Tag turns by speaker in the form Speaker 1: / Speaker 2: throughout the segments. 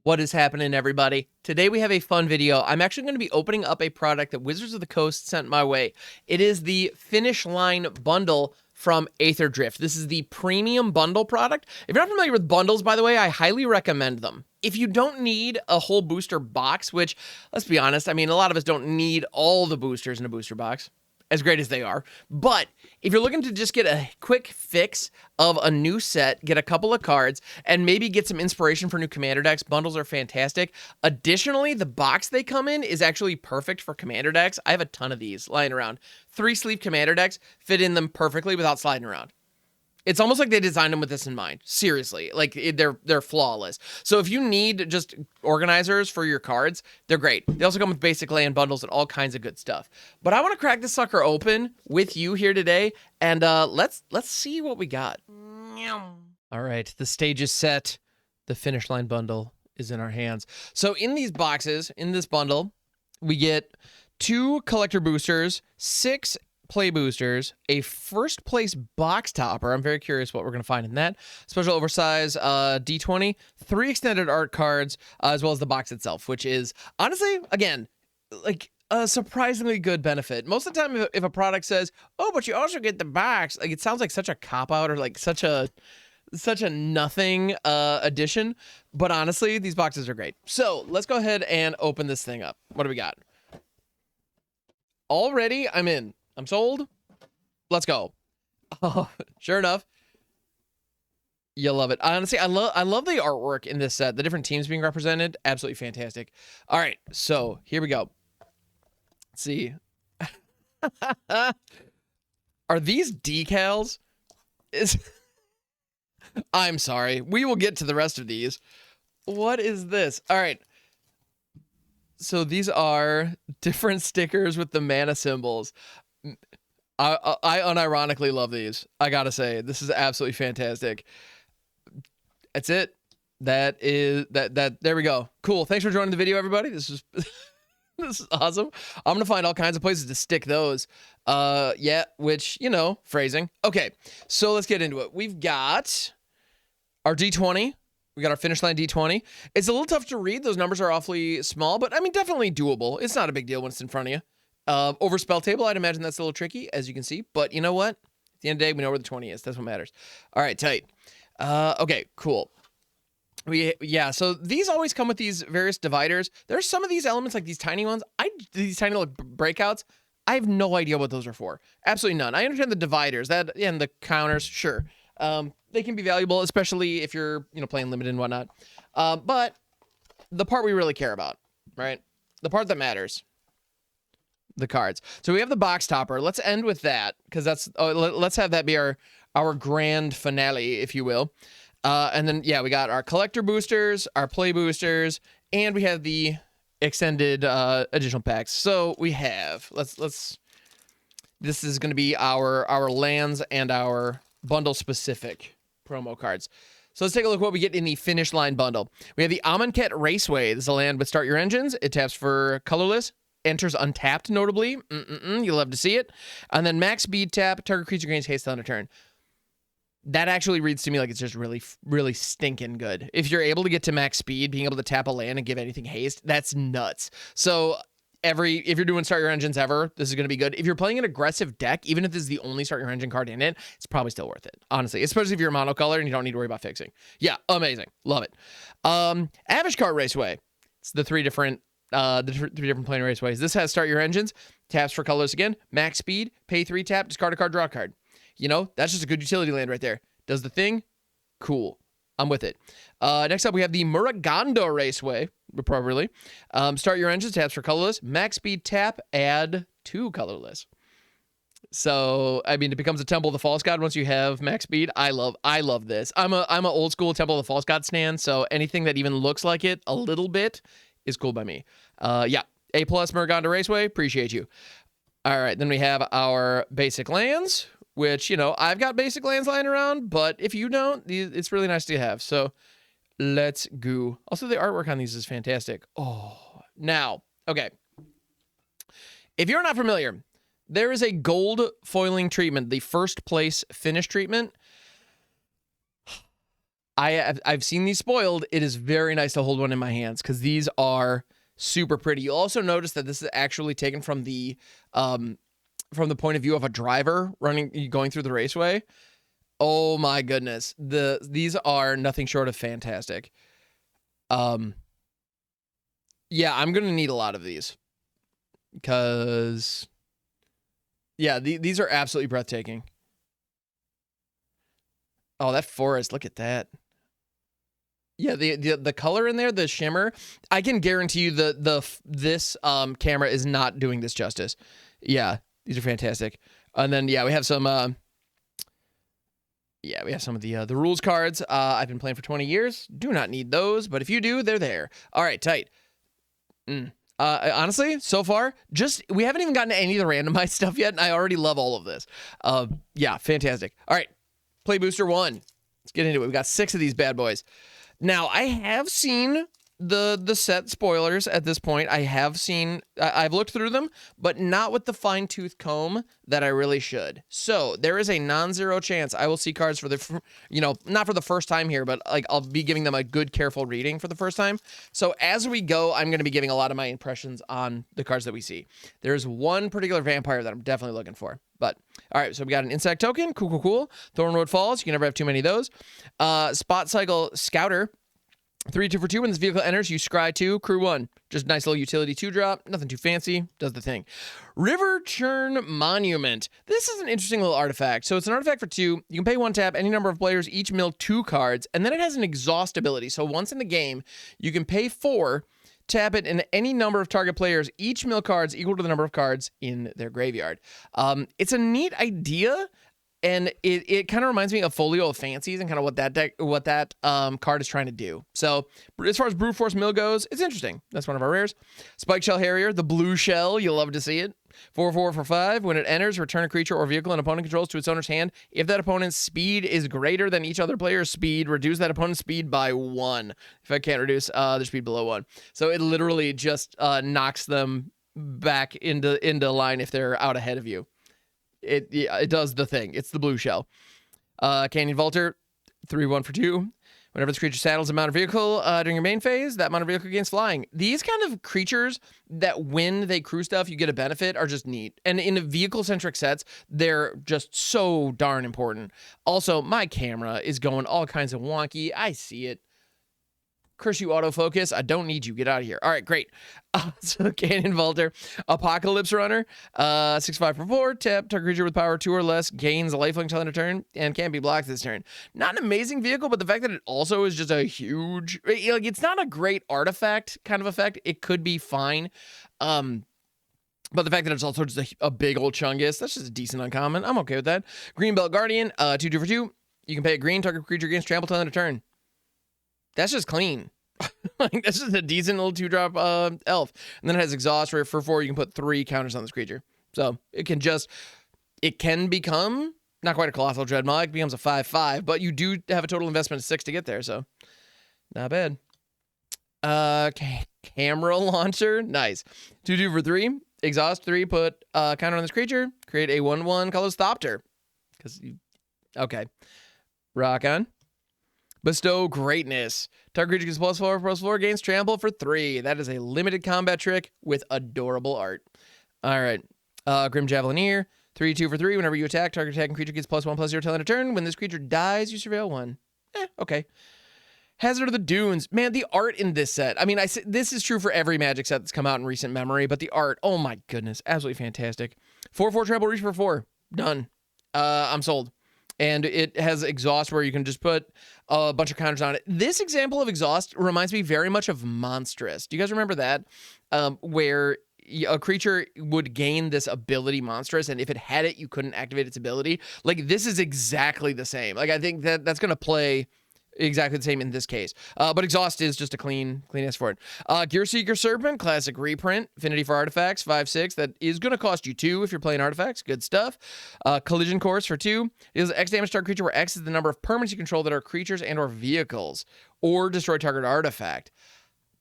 Speaker 1: What is happening, everybody? Today we have a fun video. I'm actually going to be opening up a product that Wizards of the Coast sent my way. It is the Finish Line Bundle from Aetherdrift. This is the premium bundle product. If you're not familiar with bundles, by the way, I highly recommend them. If you don't need a whole booster box, which, let's be honest, I mean, a lot of us don't need all the boosters in a booster box, as great as they are. But if you're looking to just get a quick fix of a new set, get a couple of cards, and maybe get some inspiration for new commander decks, bundles are fantastic. Additionally, the box they come in is actually perfect for commander decks. I have a ton of these lying around. 3-sleeve commander decks fit in them perfectly without sliding around. It's almost like they designed them with this in mind. Seriously, like they're flawless. So if you need just organizers for your cards, they're great. They also come with basic land bundles and all kinds of good stuff. But I want to crack this sucker open with you here today, and let's see what we got. All right, the stage is set. The Finish Line Bundle is in our hands. So in these boxes, in this bundle, we get 2 collector boosters, 6 play boosters, a first place box topper. I'm very curious what we're going to find in that. Special oversize D20, 3 extended art cards, as well as the box itself, which is honestly, again, like a surprisingly good benefit. Most of the time, if a product says, oh, but you also get the box, like it sounds like such a cop-out or like such a nothing addition. But honestly, these boxes are great. So let's go ahead and open this thing up. What do we got? Already, I'm in. I'm sold. Let's go. Oh, sure enough. You'll love it. Honestly, I love the artwork in this set. The different teams being represented. Absolutely fantastic. All right, so here we go. Let's see. Are these decals? I'm sorry. We will get to the rest of these. What is this? All right. So these are different stickers with the mana symbols. I unironically love these. I gotta say, this is absolutely fantastic. That's it. That is that. There we go. Cool. Thanks for joining the video, everybody. This is this is awesome. I'm gonna find all kinds of places to stick those. Yeah, which, you know, phrasing. Okay, so let's get into it. We've got our D20. We got our Finish Line D20. It's a little tough to read. Those numbers are awfully small, but I mean, definitely doable. It's not a big deal when it's in front of you. Over spell table, I'd imagine that's a little tricky, as you can see. But you know what? At the end of the day, we know where the 20 is. That's what matters. All right, tight. Okay, cool. Yeah, so these always come with these various dividers. There's some of these elements, like these tiny ones. These tiny little breakouts. I have no idea what those are for. Absolutely none. I understand the dividers and the counters. Sure, they can be valuable, especially if you're playing limited and whatnot. But the part we really care about, right? The part that matters. The cards. So we have the box topper. Let's end with that, because let's have that be our grand finale, if you will. And then yeah, we got our collector boosters, our play boosters, and we have the extended additional packs. So we have this is going to be our lands and our bundle specific promo cards. So let's take a look at what we get in the Finish Line Bundle. We have the Amonkhet Raceway. This is a land with Start Your Engines. It taps for colorless. Enters untapped, notably. You'll love to see it. And then max speed tap, target creature gains haste on a turn. That actually reads to me like it's just really, really stinking good. If you're able to get to max speed, being able to tap a land and give anything haste, that's nuts. So if you're doing Start Your Engines ever, this is going to be good. If you're playing an aggressive deck, even if this is the only Start Your Engine card in it, it's probably still worth it, honestly. Especially if you're monocolor and you don't need to worry about fixing. Yeah, amazing. Love it. Avishkar Raceway. It's the three different planar raceways. This has Start Your Engines, taps for colors again, max speed, pay 3 tap, discard a card, draw a card. That's just a good utility land right there. Does the thing? Cool. I'm with it. Next up, we have the Muragando Raceway, appropriately. Start Your Engines, taps for colorless, max speed tap, add 2 colorless. So, I mean, it becomes a Temple of the False God once you have max speed. I love this. I'm a old school Temple of the False God stan, so anything that even looks like it a little bit is cool by me. Yeah, A+ Muragando Raceway, appreciate you. All right, then we have our basic lands, which, I've got basic lands lying around, but if you don't, it's really nice to have. So let's go. Also, the artwork on these is fantastic. Oh, now, okay. If you're not familiar, there is a gold foiling treatment, the first place finish treatment. I've seen these spoiled. It is very nice to hold one in my hands because these are super pretty. You'll also notice that this is actually taken from the point of view of a driver going through the raceway. Oh my goodness. These are nothing short of fantastic. Yeah, I'm going to need a lot of these because, yeah, these are absolutely breathtaking. Oh, that forest, look at that. Yeah, the color in there, the shimmer, I can guarantee you this camera is not doing this justice. Yeah, these are fantastic. And then, yeah, we have some of the rules cards. I've been playing for 20 years. Do not need those, but if you do, they're there. All right, tight. Honestly, so far, we haven't even gotten to any of the randomized stuff yet, and I already love all of this. Yeah, fantastic. All right, play booster 1. Let's get into it. We got 6 of these bad boys. Now, I have seen the set spoilers at this point. I've looked through them, but not with the fine-tooth comb that I really should. So there is a non-zero chance I will see cards for not for the first time here, but like I'll be giving them a good, careful reading for the first time. So as we go, I'm going to be giving a lot of my impressions on the cards that we see. There's one particular vampire that I'm definitely looking for. But, all right, so we got an insect token. Cool. Thornwood Falls. You can never have too many of those. Spot Cycle Scouter. 3/2 for 2. When this vehicle enters, you scry 2, crew 1. Just nice little utility 2-drop. Nothing too fancy. Does the thing. River Churn Monument. This is an interesting little artifact. So it's an artifact for 2. You can pay 1 tap. Any number of players each mill 2 cards. And then it has an exhaust ability. So once in the game, you can pay 4, tap it, and any number of target players each mill cards equal to the number of cards in their graveyard. It's a neat idea. And it kind of reminds me of Folio of Fancies and kind of what that card is trying to do. So as far as Brute Force Mill goes, it's interesting. That's one of our rares. Spike Shell Harrier, the blue shell. You'll love to see it. 4/4 for 5. When it enters, return a creature or vehicle an opponent controls to its owner's hand. If that opponent's speed is greater than each other player's speed, reduce that opponent's speed by 1. If I can't reduce their speed below 1. So it literally just knocks them back into line if they're out ahead of you. It does the thing. It's the blue shell. Canyon Vaulter, 3/1 for 2. Whenever this creature saddles a mounted vehicle during your main phase, that mounted vehicle gains flying. These kind of creatures that when they crew stuff, you get a benefit are just neat. And in vehicle-centric sets, they're just so darn important. Also, my camera is going all kinds of wonky. I see it. Curse you, autofocus. I don't need you. Get out of here. All right, great. So Canyon Vaulter, Apocalypse Runner, 6/5 for 4. Tap, target creature with power 2 or less gains a lifelink until end of turn and can't be blocked this turn. Not an amazing vehicle, but the fact that it also is just a huge, like, it's not a great artifact kind of effect. It could be fine. But the fact that it's also just a big old chungus, that's just a decent uncommon. I'm okay with that. Greenbelt Guardian, 2/2 for 2. You can pay a green, target creature gains trample till end of turn. That's just clean. Like, that's just a decent little 2-drop elf. And then it has exhaust for 4. You can put 3 counters on this creature. So it can become not quite a Colossal Dreadmaw. It becomes a 5/5, but you do have a total investment of 6 to get there. So not bad. Camera Launcher. Nice. 2/2 for 3. Exhaust 3. Put counter on this creature. Create a 1/1 colorless Thopter. Okay. Rock on. Bestow Greatness. Target creature gets +4/+4, gains trample for 3. That is a limited combat trick with adorable art. All right. Grim Javelineer. 3/2 for 3. Whenever you attack, target attacking creature gets +1/+0 till end of turn. When this creature dies, you surveil 1. Okay. Hazard of the Dunes. Man, the art in this set. I mean, this is true for every Magic set that's come out in recent memory, but the art, oh my goodness, absolutely fantastic. 4/4 trample, reach for 4. Done. I'm sold. And it has exhaust where you can just put a bunch of counters on it. This example of exhaust reminds me very much of Monstrous. Do you guys remember that? Where a creature would gain this ability Monstrous, and if it had it, you couldn't activate its ability. Like, this is exactly the same. Like, I think that's going to play exactly the same in this case. But exhaust is just a clean S for it. Gearseeker Serpent, classic reprint. Affinity for artifacts, 5/6. That is going to cost you 2 if you're playing artifacts. Good stuff. Collision Course for 2. It is X damage target creature, where X is the number of permanents you control that are creatures and or vehicles. Or destroy target artifact.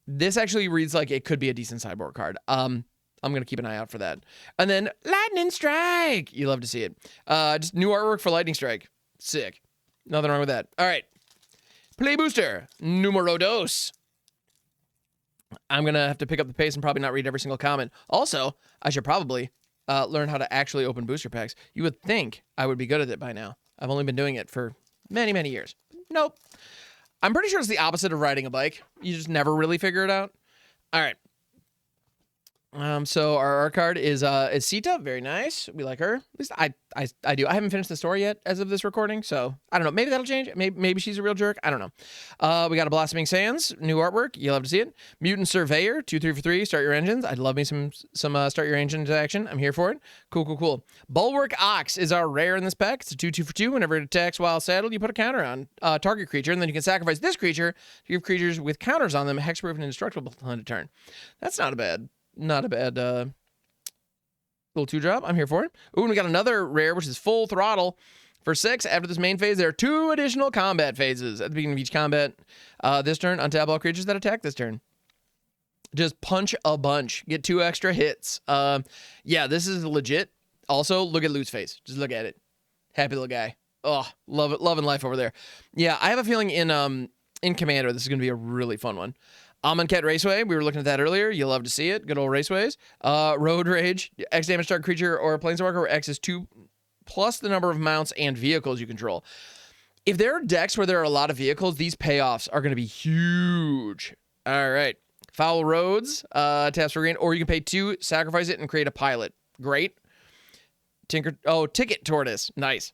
Speaker 1: This actually reads like it could be a decent sideboard card. I'm going to keep an eye out for that. And then Lightning Strike. You love to see it. Just new artwork for Lightning Strike. Sick. Nothing wrong with that. All right. Play booster, numero dos. I'm going to have to pick up the pace and probably not read every single comment. Also, I should probably learn how to actually open booster packs. You would think I would be good at it by now. I've only been doing it for many, many years. Nope. I'm pretty sure it's the opposite of riding a bike. You just never really figure it out. All right. So our art card is Sita. Very nice. We like her. At least I do. I haven't finished the story yet as of this recording, so I don't know. Maybe that'll change. Maybe she's a real jerk. I don't know. We got a Blossoming Sands, new artwork. You'll love to see it. Mutant Surveyor, 2/3 for 3. Start your engines. I'd love me some start your engines action. I'm here for it. Cool. Bulwark Ox is our rare in this pack. It's a 2/2 for 2. Whenever it attacks while saddled, you put a counter on target creature, and then you can sacrifice this creature to give creatures with counters on them hexproof and indestructible until end of turn. That's not a bad little 2-drop. I'm here for it. Ooh, and we got another rare, which is Full Throttle for 6. After this main phase, there are 2 additional combat phases. At the beginning of each combat this turn, untap all creatures that attack this turn. Just punch a bunch. Get 2 extra hits. Yeah, this is legit. Also, look at Loot's face. Just look at it. Happy little guy. Oh, love it. Loving life over there. Yeah, I have a feeling in Commander, this is going to be a really fun one. Amonkhet Raceway, we were looking at that earlier. You'll love to see it. Good old Raceways. Road Rage, X damage target creature or Planeswalker where X is 2 plus the number of mounts and vehicles you control. If there are decks where there are a lot of vehicles, these payoffs are going to be huge. All right. Foul Roads, taps for green, or you can pay 2, sacrifice it, and create a pilot. Great. Ticket Tortoise. Nice.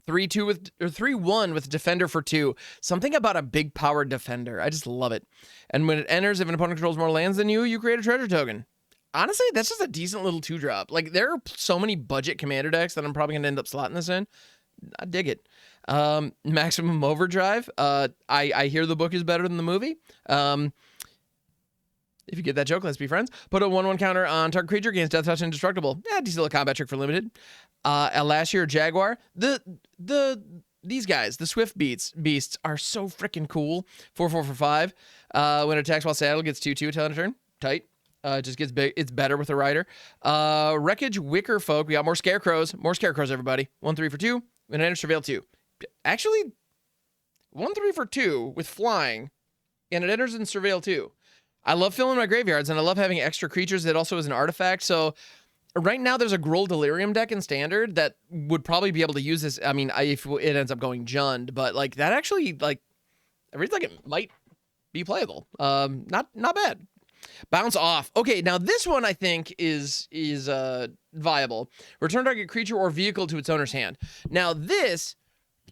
Speaker 1: 3/1 with Defender for 2. Something about a big powered Defender. I just love it. And when it enters, if an opponent controls more lands than you create a treasure token. Honestly, that's just a decent little 2-drop. Like, there are so many budget Commander decks that I'm probably going to end up slotting this in. I dig it. Maximum Overdrive. I hear the book is better than the movie. If you get that joke, let's be friends. Put a 1/1 counter on target creature against Death Touch Indestructible. Yeah, decent little combat trick for limited. Last year, Jaguar. These guys, the Swift Beasts, are so freaking cool. 4/4 for 5. When it attacks while saddled, gets 2/2 until end of turn. Tight. Just gets big. It's better with a rider. Wreckage Wicker Folk. We got more Scarecrows. More Scarecrows, everybody. 1/3 for 2. When it enters, Surveil 2. Actually, 1/3 for 2 with flying, and it enters in Surveil 2. I love filling my graveyards, and I love having extra creatures that also is an artifact. So right now there's a Gruul Delirium deck in Standard that would probably be able to use this. I mean, if it ends up going Jund, but like that actually, like, I really think it might be playable. Not bad. Bounce Off. Okay, now this one I think is viable. Return target creature or vehicle to its owner's hand. Now this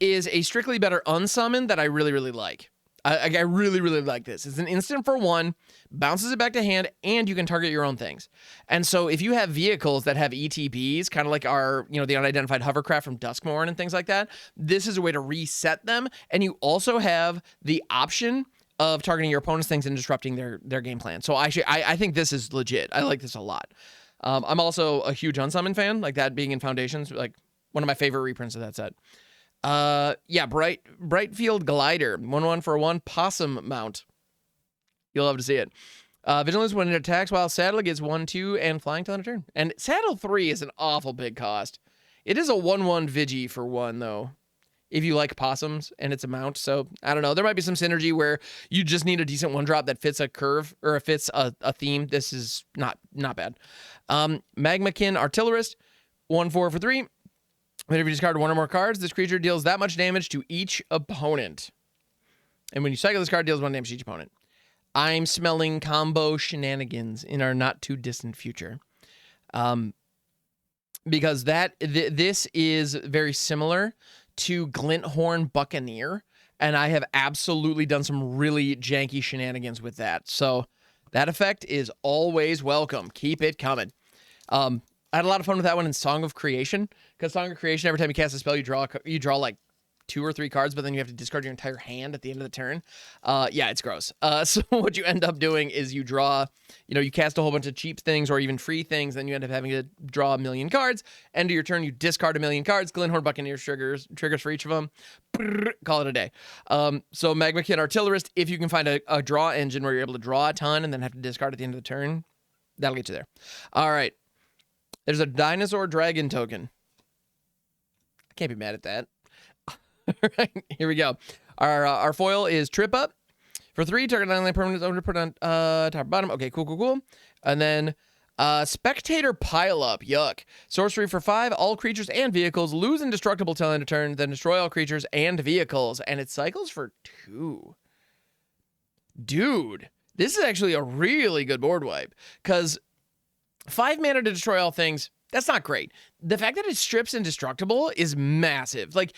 Speaker 1: is a strictly better unsummon that I really, really like. I really, really like this. It's an instant for 1, bounces it back to hand, and you can target your own things. And so if you have vehicles that have ETBs, kind of like our, the unidentified hovercraft from Duskmourn and things like that, this is a way to reset them. And you also have the option of targeting your opponent's things and disrupting their game plan. So I think this is legit. I like this a lot. I'm also a huge unsummon fan, like that being in Foundations, like one of my favorite reprints of that set. Yeah, Brightfield Glider, 1/1 for 1 possum mount. You'll love to see it. Vigilance, when it attacks while saddle, gets 1/2 and flying till end of turn. And saddle 3 is an awful big cost. It is a 1/1 Vigi for 1 though, if you like possums and it's a mount. So I don't know. There might be some synergy where you just need a decent 1-drop that fits a curve or fits a theme. This is not bad. Magmakin Artillerist, 1/4 for 3. Whenever you discard 1 or more cards, this creature deals that much damage to each opponent. And when you cycle this card, deals 1 damage to each opponent. I'm smelling combo shenanigans in our not too distant future. Because this is very similar to Glinthorn Buccaneer, and I have absolutely done some really janky shenanigans with that. So that effect is always welcome. Keep it coming. I had a lot of fun with that one in Song of Creation, because Song of Creation, every time you cast a spell, you draw like 2 or 3 cards, but then you have to discard your entire hand at the end of the turn. Yeah, it's gross. So what you end up doing is you draw, you cast a whole bunch of cheap things or even free things, then you end up having to draw 1 million cards. End of your turn, you discard 1 million cards. Glinthorn Buccaneer triggers for each of them. Call it a day. So Magmakin Artillerist, if you can find a draw engine where you're able to draw a ton and then have to discard at the end of the turn, that'll get you there. All right. There's a Dinosaur Dragon token. I can't be mad at that. All right, here we go. Our foil is Trip Up. For 3, target non-land permanent is put on top bottom. Okay, cool. And then Spectator Pile Up. Yuck. Sorcery for 5. All creatures and vehicles lose indestructible till end of turn, then destroy all creatures and vehicles. And it cycles for 2. Dude, this is actually a really good board wipe. Because 5 mana to destroy all things, that's not great. The fact that it strips indestructible is massive. Like,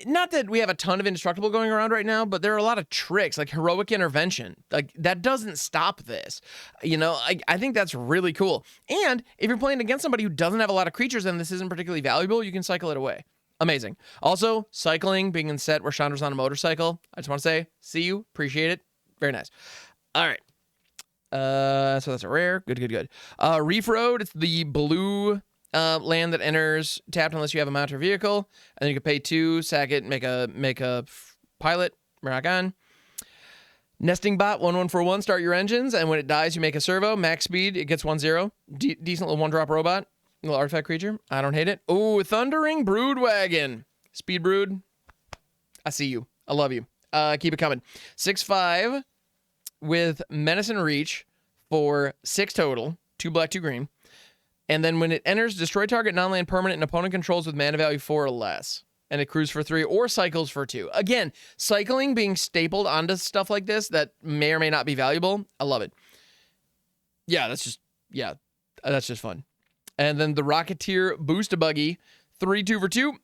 Speaker 1: not that we have a ton of indestructible going around right now, but there are a lot of tricks, like Heroic Intervention. Like, that doesn't stop this. You know, I think that's really cool. And if you're playing against somebody who doesn't have a lot of creatures and this isn't particularly valuable, you can cycle it away. Amazing. Also, cycling, being in set where Chandra's on a motorcycle. I just want to say, see you, appreciate it. Very nice. All right. So that's a rare. Good. Reef Road, it's the blue land that enters tapped unless you have a mount or vehicle, and then you can pay 2, sack it, make a pilot, rock on. Nesting Bot, 1/1 for 1, start your engines, and when it dies, you make a servo, max speed, it gets 1/0. Decent little 1-drop robot, little artifact creature. I don't hate it. Ooh, Thundering Broodwagon, speed brood. I see you. I love you. Keep it coming. 6/5 with Menace and Reach for 6 total, 2 black, 2 green. And then when it enters, destroy target non-land permanent an opponent controls with mana value 4 or less. And it crews for 3 or cycles for 2. Again, cycling being stapled onto stuff like this that may or may not be valuable. I love it. Yeah, that's just fun. And then the Rocketeer Boost-a-Buggy, 3/2 for 2.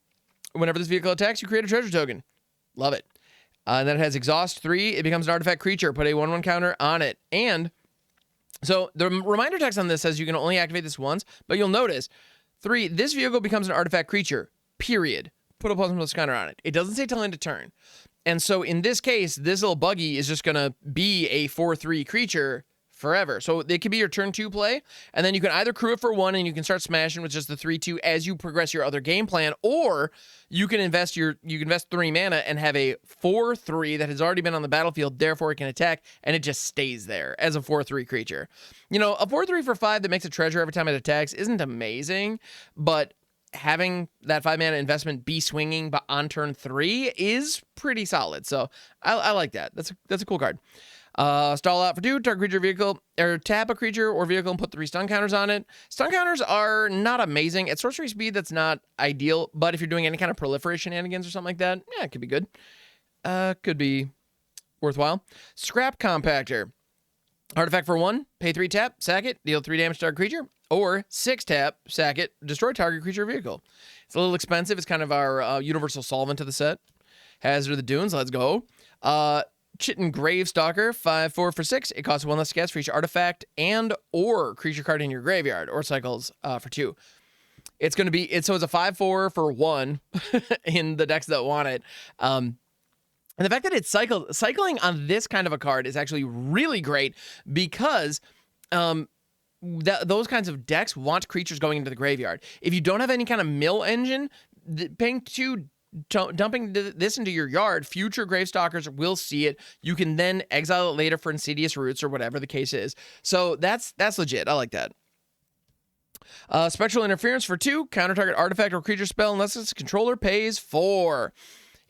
Speaker 1: Whenever this vehicle attacks, you create a treasure token. Love it. And then it has Exhaust 3. It becomes an artifact creature. Put a 1/1 counter on it. And so the reminder text on this says you can only activate this once, but you'll notice 3, this vehicle becomes an artifact creature, period. Put a +1/++ counter on it. It doesn't say till end of turn. And so in this case, this little buggy is just going to be a 4/3 creature forever. So it could be your turn 2 play, and then you can either crew it for 1 and you can start smashing with just the 3/2 as you progress your other game plan, or you can invest 3 mana and have a 4/3 that has already been on the battlefield, therefore it can attack, and it just stays there as a 4/3 creature. You know, a 4/3 for 5 that makes a treasure every time it attacks isn't amazing, but having that 5 mana investment be swinging but on turn 3 is pretty solid. So I like that. That's a cool card. Stall out for 2, target creature vehicle, or tap a creature or vehicle and put 3 stun counters on it. Stun counters are not amazing. At sorcery speed, that's not ideal, but if you're doing any kind of proliferation shenanigans or something like that, yeah, it could be good. Could be worthwhile. Scrap Compactor. Artifact for 1, pay 3 tap, sack it, deal 3 damage to target creature, or 6 tap, sack it, destroy target creature vehicle. It's a little expensive. It's kind of our universal solvent to the set. Hazard of the Dunes, let's go. Chitin Gravestalker, 5/4 for 6. It costs 1 less to cast for each artifact and or creature card in your graveyard, or cycles for 2. It's going to be, so it's a 5/4 for 1 in the decks that want it. And the fact that it's cycling on this kind of a card is actually really great because those kinds of decks want creatures going into the graveyard. If you don't have any kind of mill engine, paying 2, dumping this into your yard, future Gravestalkers will see it. You can then exile it later for Insidious Roots or whatever the case is. So that's legit. I like that. Spectral Interference for 2. Counter target artifact or creature spell unless its controller pays 4.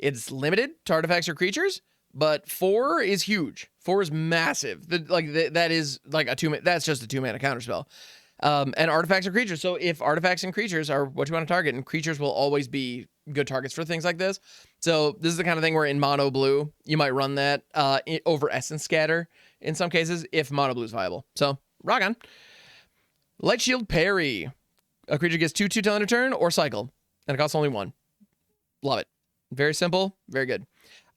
Speaker 1: It's limited to artifacts or creatures, but 4 is huge. 4 is massive. That is like a 2. That's just a 2 mana counter spell. And artifacts or creatures. So if artifacts and creatures are what you want to target, and creatures will always be good targets for things like this. So this is the kind of thing where in mono blue, you might run that over Essence Scatter in some cases if mono blue is viable. So rock on. Light Shield Parry. A creature gets 2/2 till end of turn or cycle, and it costs only 1. Love it. Very simple, very good.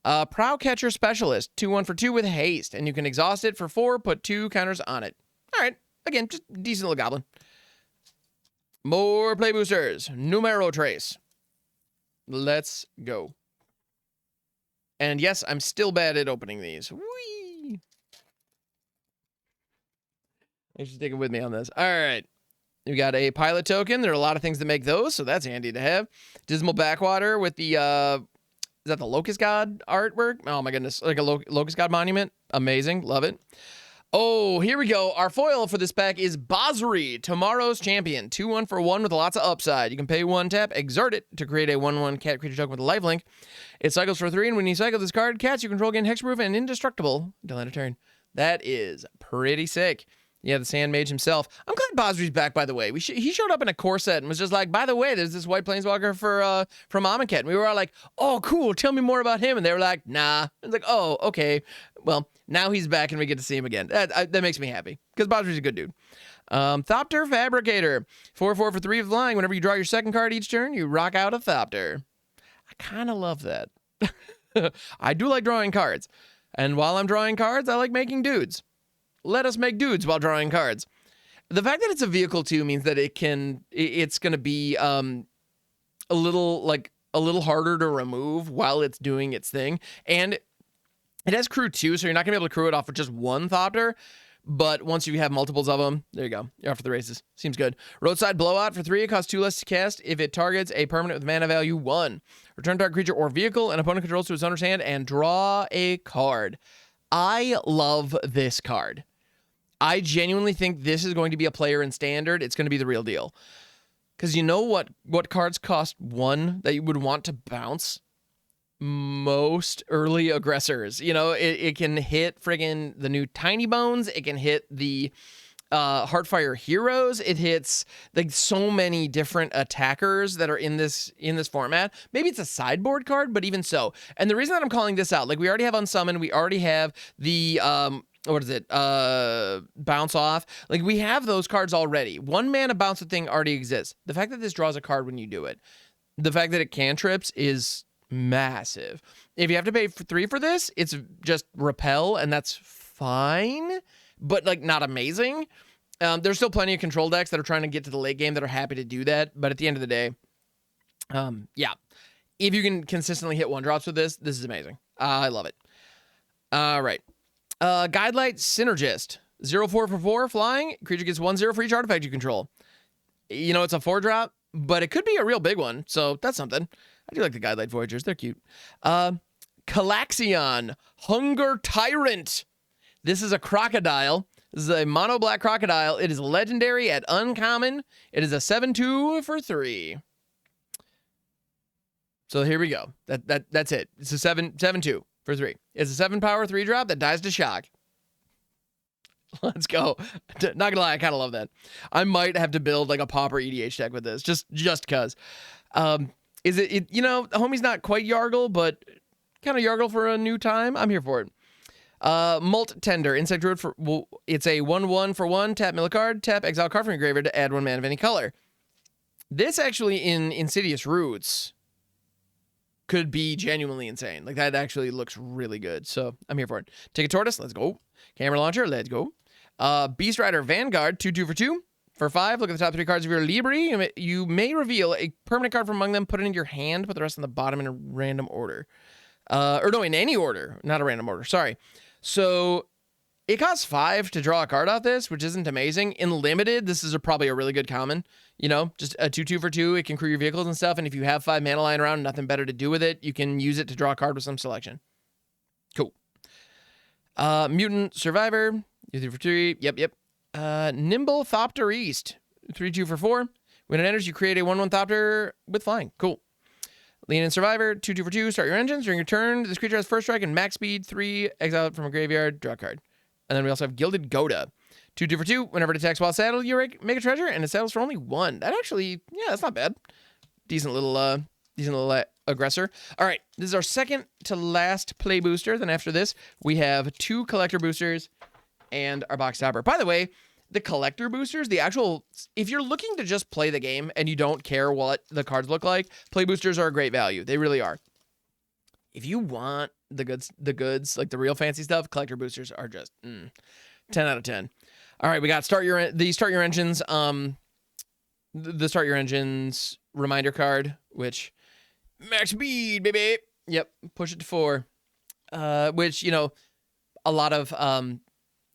Speaker 1: Prow Catcher Specialist, 2/1 for 2 with haste, and you can exhaust it for 4, put 2 counters on it. All right. Again, just decent little goblin. More play boosters. Numero Trace. Let's go. And yes, I'm still bad at opening these. Whee! You should take it with me on this. All right. We got a pilot token. There are a lot of things that make those, so that's handy to have. Dismal Backwater with the, is that the Locust God artwork? Oh my goodness. Like a Locust God monument. Amazing. Love it. Oh, here we go. Our foil for this pack is Basri, Tomorrow's Champion. 2-1 for 1 with lots of upside. You can pay 1 tap, exert it to create a 1-1 cat creature token with a lifelink. It cycles for 3, and when you cycle this card, cats you control gain hexproof and indestructible until end of turn. That is pretty sick. Yeah, the Sand Mage himself. I'm glad Basri's back, by the way. He showed up in a core set and was just like, by the way, there's this white planeswalker from Amonkhet. And we were all like, oh, cool, tell me more about him. And they were like, nah. I was like, oh, okay. Well, now he's back and we get to see him again. That makes me happy because Basri's a good dude. Thopter Fabricator. 4-4 for 3 of flying. Whenever you draw your second card each turn, you rock out a Thopter. I kind of love that. I do like drawing cards. And while I'm drawing cards, I like making dudes. Let us make dudes while drawing cards. The fact that it's a vehicle too means that it's going to be a little harder to remove while it's doing its thing. And it has crew too, so you're not going to be able to crew it off with just one Thopter. But once you have multiples of them, there you go. You're off to the races. Seems good. Roadside Blowout for 3. It costs 2 less to cast if it targets a permanent with mana value 1. Return target creature or vehicle an opponent controls to its owner's hand and draw a card. I love this card. I genuinely think this is going to be a player in Standard. It's going to be the real deal. Because you know what cards cost 1 that you would want to bounce? Most early aggressors. You know, it can hit friggin' the new Tiny Bones. It can hit the Heartfire Heroes. It hits like so many different attackers that are in this format. Maybe it's a sideboard card, but even so. And the reason that I'm calling this out, like we already have Unsummon, we already have the what is it? Bounce Off. Like we have those cards already. 1 mana bounce a thing already exists. The fact that this draws a card when you do it, the fact that it cantrips is massive. If you have to pay for 3 for this, it's just repel, and that's fine, but like not amazing. There's still plenty of control decks that are trying to get to the late game that are happy to do that, but at the end of the day, yeah, if you can consistently hit 1-drops with this is amazing. I love it. All right. Guidelight Synergist. 0-4 for 4 flying. Creature gets 1-0 for each artifact you control. You know, it's a 4-drop, but it could be a real big one, so that's something. I do like the Guidelight Voyagers. They're cute. Calaxion, Hunger Tyrant. This is a crocodile. This is a mono black crocodile. It is legendary at uncommon. It is a 7-2 for 3. So here we go. That's it. It's a 7-2 for 3. It's a 7 power 3-drop that dies to shock. Let's go. Not gonna lie, I kind of love that. I might have to build like a Pauper EDH deck with this, just cause. Is it you know, homie's not quite Yargle, but kind of Yargle for a new time. I'm here for it. Molt Tender, Insect Druid for, well, it's a 1-1 for 1, tap mill a card, tap exile card from your graveyard to add 1 mana of any color. This actually in Insidious Roots could be genuinely insane. Like that actually looks really good. So I'm here for it. Take a Tortoise, let's go. Camera Launcher, let's go. Beast Rider Vanguard, 2-2 for 2. For 5, look at the top 3 cards of your Libri. You may reveal a permanent card from among them, put it in your hand, put the rest on the bottom in a random order. Or no, in any order, not a random order. Sorry. So it costs 5 to draw a card off this, which isn't amazing. In limited, this is probably a really good common. You know, just a 2-2 for 2. It can crew your vehicles and stuff. And if you have 5 mana lying around, nothing better to do with it, you can use it to draw a card with some selection. Cool. Mutant Survivor, 2-3 for 3. Yep. Nimble Thopter East, 3-2 for 4. When it enters, you create a 1-1 Thopter with flying. Cool. Lean in Survivor, 2-2 for 2. Start your engines. During your turn, this creature has first strike and max speed 3. Exile it from a graveyard, draw a card. And then we also have Gilded Goda, 2-2 for 2. Whenever it attacks while saddled, you make a treasure, and it saddles for only 1. That actually, yeah, that's not bad. Decent little aggressor. All right, this is our second to last play booster. Then after this, we have 2 collector boosters and our box topper. By the way, the collector boosters, the actual, if you're looking to just play the game and you don't care what the cards look like, play boosters are a great value. They really are. If you want the goods, like the real fancy stuff, collector boosters are just 10 out of 10. All right, we got Start Your Engines. The Start Your Engines reminder card, which max speed, baby. Yep, push it to 4. Which, you know, a lot of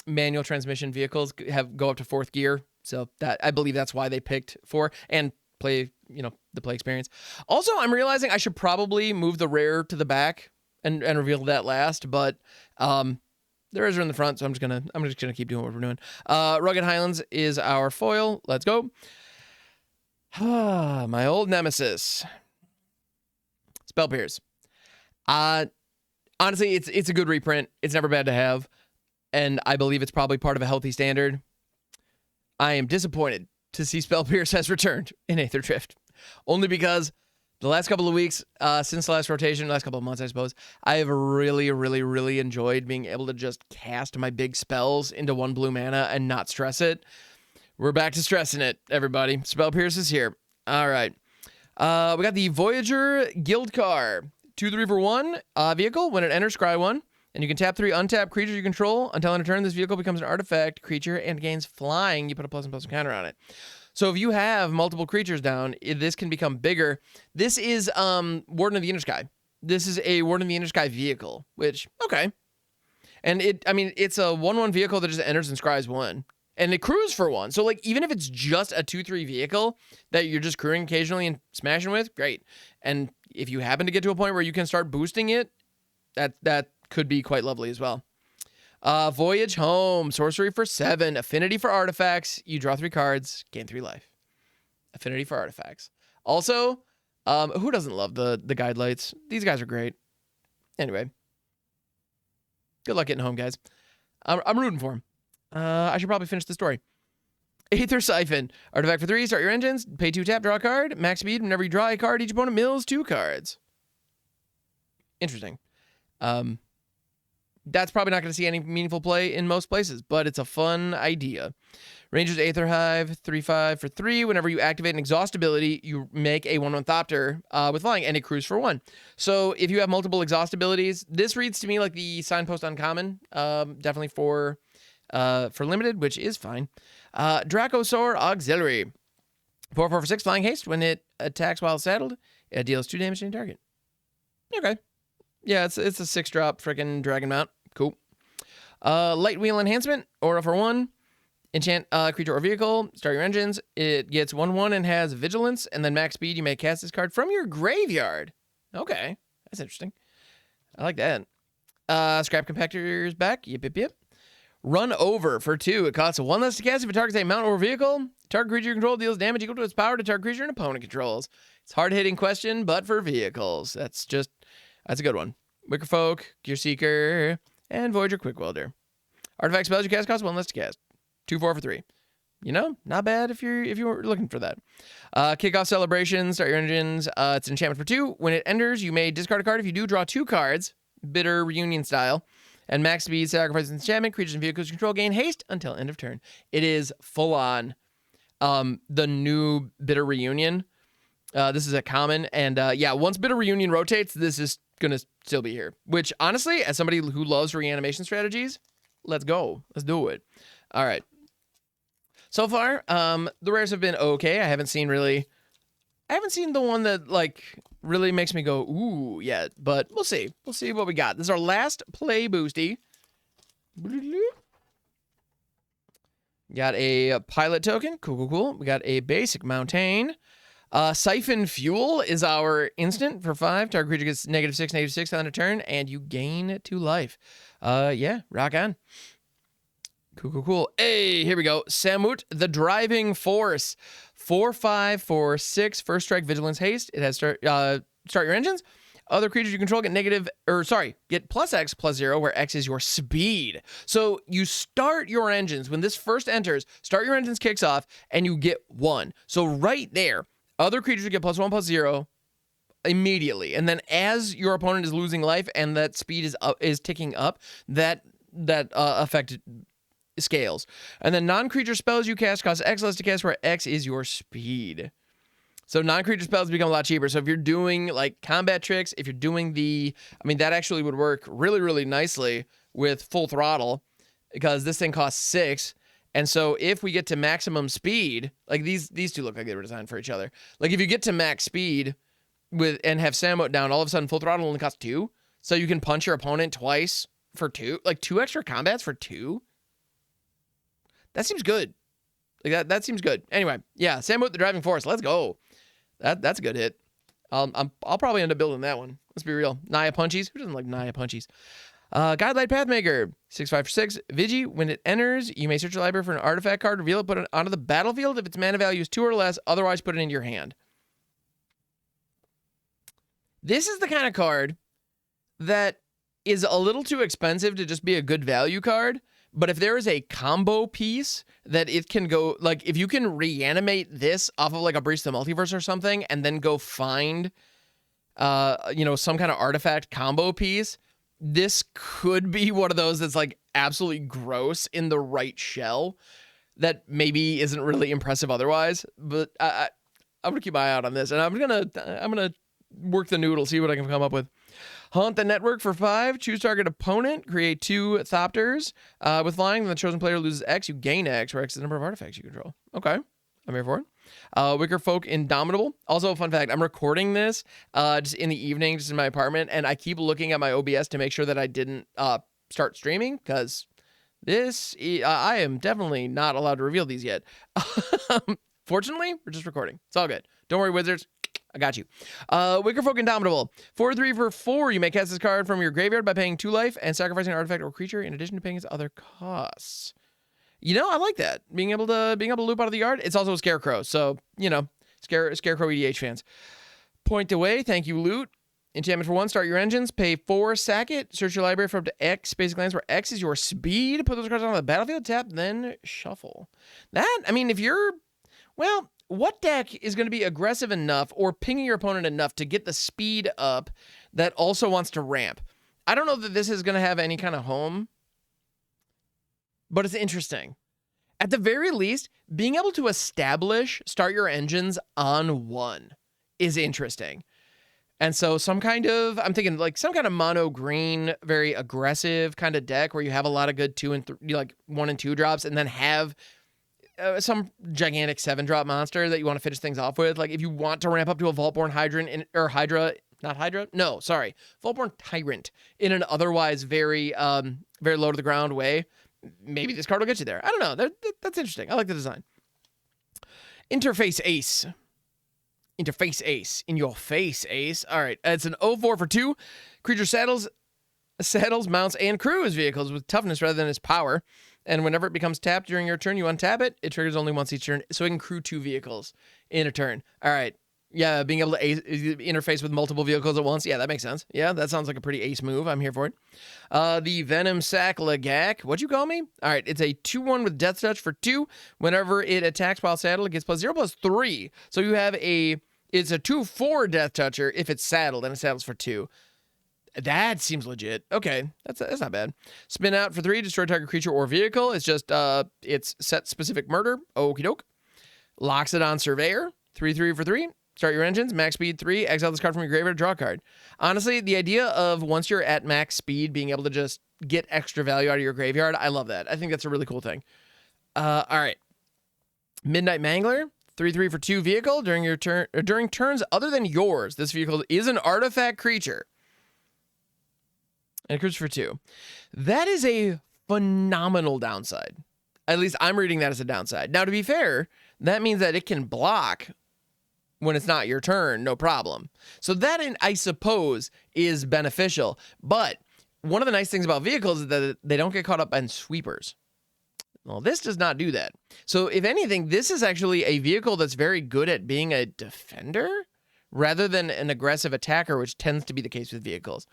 Speaker 1: manual transmission vehicles go up to 4th gear, so that I believe that's why they picked 4 and play, you know, the play experience. Also, I'm realizing I should probably move the rare to the back and reveal that last, but The rares are in the front, so I'm just gonna keep doing what we're doing. Rugged Highlands is our foil. Let's go. My old nemesis. Spell Pierce. Honestly, it's a good reprint. It's never bad to have, and I believe it's probably part of a healthy standard. I am disappointed to see Spell Pierce has returned in Aetherdrift, only because the last couple of weeks, since the last rotation, last couple of months, I suppose, I have really, really, really enjoyed being able to just cast my big spells into 1 blue mana and not stress it. We're back to stressing it, everybody. Spell Pierce is here. All right. We got the Voyager Guildcar. 2/3 for 1 vehicle. When it enters, scry 1. And you can tap 3 untap creatures you control. Until end of turn, this vehicle becomes an artifact creature and gains flying. You put a +1/+1 counter on it. So if you have multiple creatures down, this can become bigger. This is Warden of the Intersky. This is a Warden of the Intersky vehicle, which, okay. And it's a 1/1 vehicle that just enters and scries 1. And it crews for 1. So, like, even if it's just a 2/3 vehicle that you're just crewing occasionally and smashing with, great. And if you happen to get to a point where you can start boosting it, that could be quite lovely as well. Voyage Home, sorcery for 7, affinity for artifacts. You draw 3 cards, gain 3 life. Affinity for artifacts. Also, who doesn't love the guide lights? These guys are great. Anyway, good luck getting home, guys. I'm rooting for them. I should probably finish the story. Aether Siphon, artifact for 3. Start your engines. Pay 2 tap, draw a card. Max speed. Whenever you draw a card, each opponent mills 2 cards. Interesting. That's probably not going to see any meaningful play in most places, but it's a fun idea. Ranger's Aether Hive, 3/5 for 3. Whenever you activate an exhaust ability, you make a 1/1 Thopter with flying, and it crews for 1. So if you have multiple exhaust abilities, this reads to me like the Signpost Uncommon, definitely for limited, which is fine. Dracosaur Auxiliary, 4/4 for 6, flying haste. When it attacks while saddled, it deals 2 damage to any target. Okay. Yeah, it's a 6-drop freaking dragon mount. Cool. Light Wheel Enhancement, aura for 1. Enchant creature or vehicle. Start your engines. It gets 1/1 and has vigilance. And then max speed, you may cast this card from your graveyard. Okay. That's interesting. I like that. Scrap Compactor's back. Yip. Run Over for 2. It costs 1 less to cast if it targets a mount or vehicle. Target creature you control deals damage equal to its power to target creature an opponent controls. It's a hard-hitting question, but for vehicles. That's a good one. Wicker Folk, Gear Seeker, and Voyager Quick Welder. Artifact spells you cast cost 1 less to cast. 2/4 for 3. You know, not bad if you're looking for that. Kickoff Celebration, start your engines. It's an enchantment for 2. When it enters, you may discard a card. If you do, draw 2 cards, Bitter Reunion style. And max speed, sacrifice enchantment. Creatures and vehicles you control gain haste until end of turn. It is full on the new Bitter Reunion. This is a common, and yeah, once Bitter Reunion rotates, this is gonna still be here. Which, honestly, as somebody who loves reanimation strategies, let's go. Let's do it. All right. So far, the rares have been okay. I haven't seen the one that, like, really makes me go, ooh, yet. But we'll see. We'll see what we got. This is our last play boosty. Got a pilot token. Cool. We got a basic mountain. Siphon Fuel is our instant for 5. Target creature gets -6/-6 on a turn, and you gain 2 life. Yeah, rock on. Cool. Hey, here we go. Samut, the Driving Force. 4/5 for 6. First strike, vigilance, haste. It has start your engines. Other creatures you control get get +X/+0, where X is your speed. So you start your engines. When this first enters, start your engines kicks off, and you get 1. So right there, other creatures get +1/+0 immediately. And then as your opponent is losing life and that speed is ticking up, that effect scales. And then non-creature spells you cast cost X less to cast, where X is your speed. So non-creature spells become a lot cheaper. So if you're doing like combat tricks, if you're doing that actually would work really, really nicely with Full Throttle, because this thing costs 6. And so if we get to maximum speed, like these two look like they were designed for each other. Like if you get to max speed and have Samut down, all of a sudden Full Throttle only costs 2. So you can punch your opponent twice for 2, like 2 extra combats for 2. That seems good. Like that seems good. Anyway, yeah, Samut the Driving Force. Let's go. That's a good hit. I'll probably end up building that one. Let's be real. Naya Punchies. Who doesn't like Naya Punchies? Godlight Pathmaker, 6/5 for 6. Vigi, when it enters, you may search your library for an artifact card, reveal it, put it onto the battlefield. If its mana value is 2 or less, otherwise put it into your hand. This is the kind of card that is a little too expensive to just be a good value card, but if there is a combo piece that it can go, like, if you can reanimate this off of, like, a Breach of the Multiverse or something, and then go find, you know, some kind of artifact combo piece, this could be one of those that's, like, absolutely gross in the right shell that maybe isn't really impressive otherwise, but I'm gonna keep my eye out on this, and I'm gonna work the noodle, see what I can come up with. Haunt the Network for 5. Choose target opponent. Create 2 Thopters. With flying, when the chosen player loses X, you gain X, where X is the number of artifacts you control. Okay, I'm here for it. Wicker Folk Indomitable. Also, fun fact, I'm recording this just in the evening, just in my apartment, and I keep looking at my OBS to make sure that I didn't start streaming, because this, I am definitely not allowed to reveal these yet. Fortunately, we're just recording. It's all good. Don't worry, wizards. I got you. Wicker Folk Indomitable. 4/3 for 4. You may cast this card from your graveyard by paying 2 life and sacrificing an artifact or creature in addition to paying its other costs. You know, I like that. Being able to loop out of the yard. It's also a Scarecrow, so, you know, Scarecrow EDH fans. Point away. Thank you, loot. Enchantment for 1. Start your engines. Pay 4. Sack it. Search your library for up to X basic lands where X is your speed. Put those cards on the battlefield. Tap, then shuffle. That, I mean, if you're, well, what deck is going to be aggressive enough or pinging your opponent enough to get the speed up that also wants to ramp? I don't know that this is going to have any kind of home, but it's interesting. At the very least, being able to start your engines on 1 is interesting. And so I'm thinking like some kind of mono green, very aggressive kind of deck where you have a lot of good 2 and 3, like 1 and 2 drops, and then have some gigantic 7-drop monster that you want to finish things off with. Like, if you want to ramp up to a Vaultborn Vaultborn Tyrant in an otherwise very low to the ground way, maybe this card will get you there. I don't know. That's interesting. I like the design. Interface Ace. In your face, Ace. All right. It's an 0/4 for 2. Creature saddles, mounts, and crews vehicles with toughness rather than its power. And whenever it becomes tapped during your turn, you untap it. It triggers only once each turn, so it can crew 2 vehicles in a turn. All right. Yeah, being able to interface with multiple vehicles at once. Yeah, that makes sense. Yeah, that sounds like a pretty ace move. I'm here for it. The Venom Sack Lagak. What'd you call me? All right, it's a 2/1 with Death Touch for 2. Whenever it attacks while saddled, it gets +0/+3. So you have it's a 2/4 Death Toucher if it's saddled, and it saddles for 2. That seems legit. Okay, that's not bad. Spin out for 3, destroy target creature or vehicle. It's just, it's set specific murder. Okie doke. Locks it on Surveyor. 3/3 for 3. Start your engines. Max speed 3. Exile this card from your graveyard. Draw a card. Honestly, the idea of once you're at max speed, being able to just get extra value out of your graveyard, I love that. I think that's a really cool thing. All right. Midnight Mangler. 3/3 for 2 vehicle. During turns other than yours, this vehicle is an artifact creature. And it creature for 2. That is a phenomenal downside. At least I'm reading that as a downside. Now, to be fair, that means that it can block when it's not your turn, no problem. So that, I suppose, is beneficial. But one of the nice things about vehicles is that they don't get caught up in sweepers. Well, this does not do that. So if anything, this is actually a vehicle that's very good at being a defender rather than an aggressive attacker, which tends to be the case with vehicles.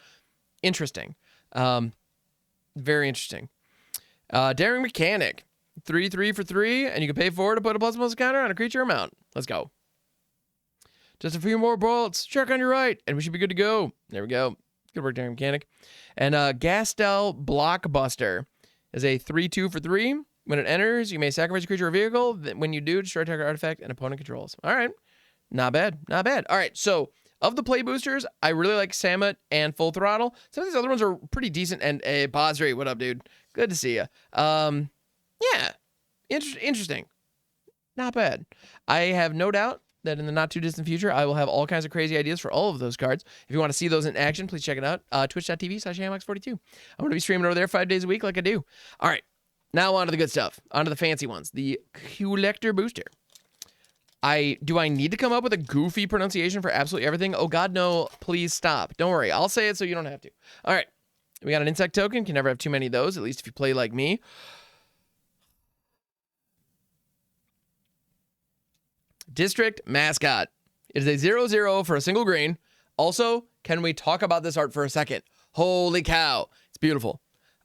Speaker 1: Interesting. Very interesting. Daring Mechanic. 3/3 for 3, and you can pay 4 to put a ++ counter on a creature amount. Let's go. Just a few more bolts. Check on your right, and we should be good to go. There we go. Good work, Daring Mechanic. And Gastel Blockbuster is a 3/2 for 3. When it enters, you may sacrifice a creature or vehicle. When you do, destroy target artifact and opponent controls. All right. Not bad. Not bad. All right. So, of the play boosters, I really like Samut and Full Throttle. Some of these other ones are pretty decent. And Basri, what up, dude? Good to see you. Yeah. Interesting. Not bad. I have no doubt that in the not too distant future, I will have all kinds of crazy ideas for all of those cards. If you want to see those in action, please check it out. Twitch.tv/AMX42. I'm going to be streaming over there 5 days a week like I do. All right. Now on to the good stuff. On to the fancy ones. The Collector Booster. Do I need to come up with a goofy pronunciation for absolutely everything? Oh, God, no. Please stop. Don't worry. I'll say it so you don't have to. All right. We got an insect token. Can never have too many of those, at least if you play like me. District Mascot. It is a 0/0 for a single green. Also, can we talk about this art for a second? Holy cow. It's beautiful.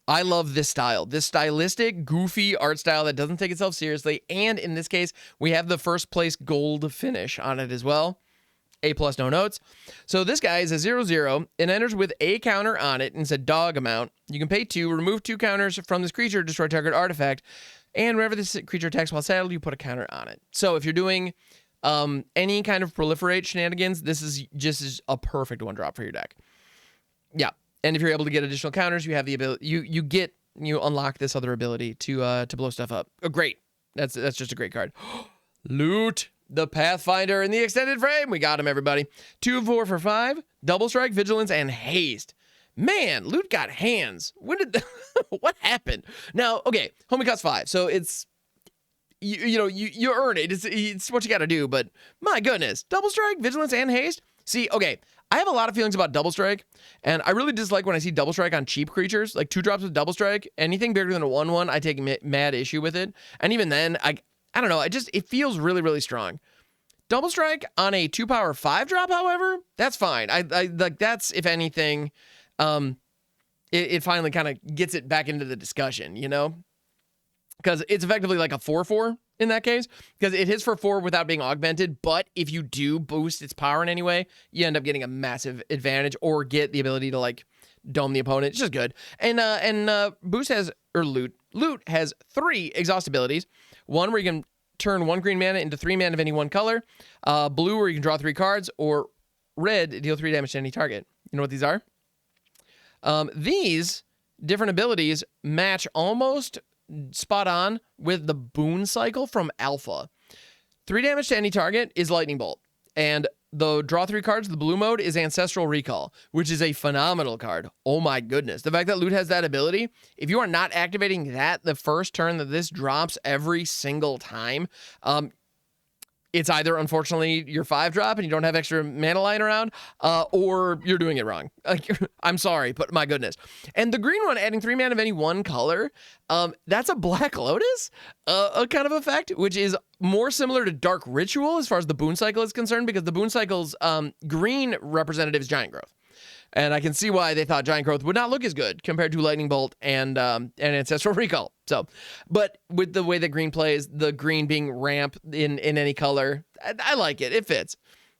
Speaker 1: I love this style. This stylistic, goofy art style that doesn't take itself seriously. And in this case, we have the first place gold finish on it as well. A+, no notes. So this guy is a 0/0. It enters with a counter on it, and it's a dog amount. You can pay 2, remove 2 counters from this creature, destroy target artifact, and whenever this creature attacks while saddled, you put a counter on it. So if you're doing any kind of proliferate shenanigans, this is just a perfect 1-drop for your deck. Yeah, and if you're able to get additional counters, you have the ability. You unlock this other ability to blow stuff up. Oh, great! That's just a great card. Loot. The Pathfinder in the extended frame. We got him, everybody. 2/4 for 5. Double strike, vigilance, and haste. Man, Loot got hands. When did what happened? Now, okay, homie costs 5, so it's you earn it. It's what you got to do. But my goodness, double strike, vigilance, and haste. See, okay, I have a lot of feelings about double strike, and I really dislike when I see double strike on cheap creatures, like 2 drops with double strike. Anything bigger than a 1/1, I take mad issue with it. And even then, I don't know. It feels really, really strong. Double strike on a 2-power 5-drop, however, that's fine. I like that's, if anything, it finally kind of gets it back into the discussion, because it's effectively like a 4/4 in that case, because it hits for 4 without being augmented. But if you do boost its power in any way, you end up getting a massive advantage or get the ability to like dome the opponent. It's just good. And boost has, or loot has 3 exhaust abilities. One where you can turn 1 green mana into 3 mana of any one color. Blue where you can draw 3 cards, or red, deal 3 damage to any target. You know what these are? These different abilities match almost spot on with the boon cycle from Alpha. 3 damage to any target is Lightning Bolt. And the draw 3 cards, the blue mode, is Ancestral Recall, which is a phenomenal card. Oh my goodness. The fact that Loot has that ability, if you are not activating that the first turn that this drops every single time, it's either, unfortunately, your 5-drop and you don't have extra mana lying around, or you're doing it wrong. I'm sorry, but my goodness. And the green one, adding 3 mana of any one color, that's a Black Lotus kind of effect, which is more similar to Dark Ritual as far as the boon cycle is concerned, because the boon cycle's green representative is Giant Growth. And I can see why they thought Giant Growth would not look as good compared to Lightning Bolt and Ancestral Recall. So, but with the way that green plays, the green being ramp in any color, I like it. It fits.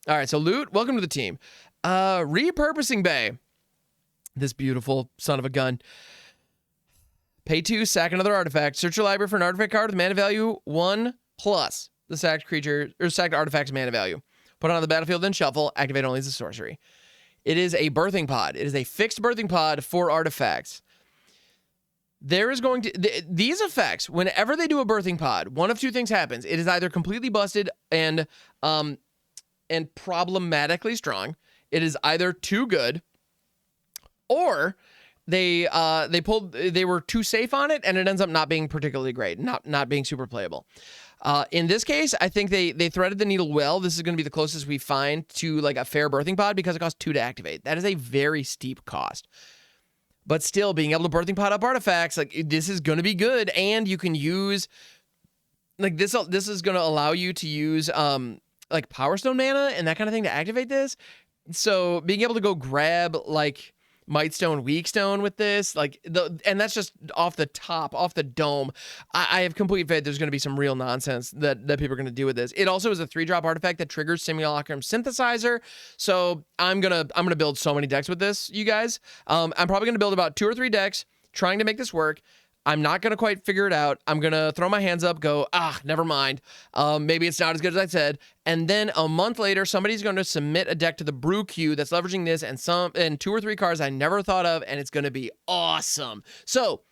Speaker 1: All right, so Loot, welcome to the team. Repurposing Bay. This beautiful son of a gun. Pay 2, sack another artifact. Search your library for an artifact card with mana value 1 plus the sacked creature or sacked artifact's mana value. Put it on the battlefield, then shuffle. Activate only as a sorcery. It is a birthing pod. It is a fixed birthing pod for artifacts. There is going to... These effects, whenever they do a birthing pod, one of 2 things happens. It is either completely busted and problematically strong. It is either too good, or they were too safe on it, and it ends up not being particularly great, not being super playable. In this case, I think they threaded the needle well. This is going to be the closest we find to like a fair birthing pod, because it costs 2 to activate. That is a very steep cost. But still, being able to birthing pod up artifacts, like, this is going to be good, and you can use, like, this is going to allow you to use like Power Stone mana and that kind of thing to activate this. So being able to go grab like Might Stone, Weak Stone with this, like, and that's just off the top, off the dome. I have complete faith there's going to be some real nonsense that people are going to do with this. It also is a 3-drop artifact that triggers Simulacrum Synthesizer. So I'm gonna build so many decks with this, you guys. I'm probably gonna build about 2 or 3 decks trying to make this work. I'm not going to quite figure it out. I'm going to throw my hands up, go, never mind. Maybe it's not as good as I said. And then a month later, somebody's going to submit a deck to the brew queue that's leveraging this and 2 or 3 cards I never thought of, and it's going to be awesome. So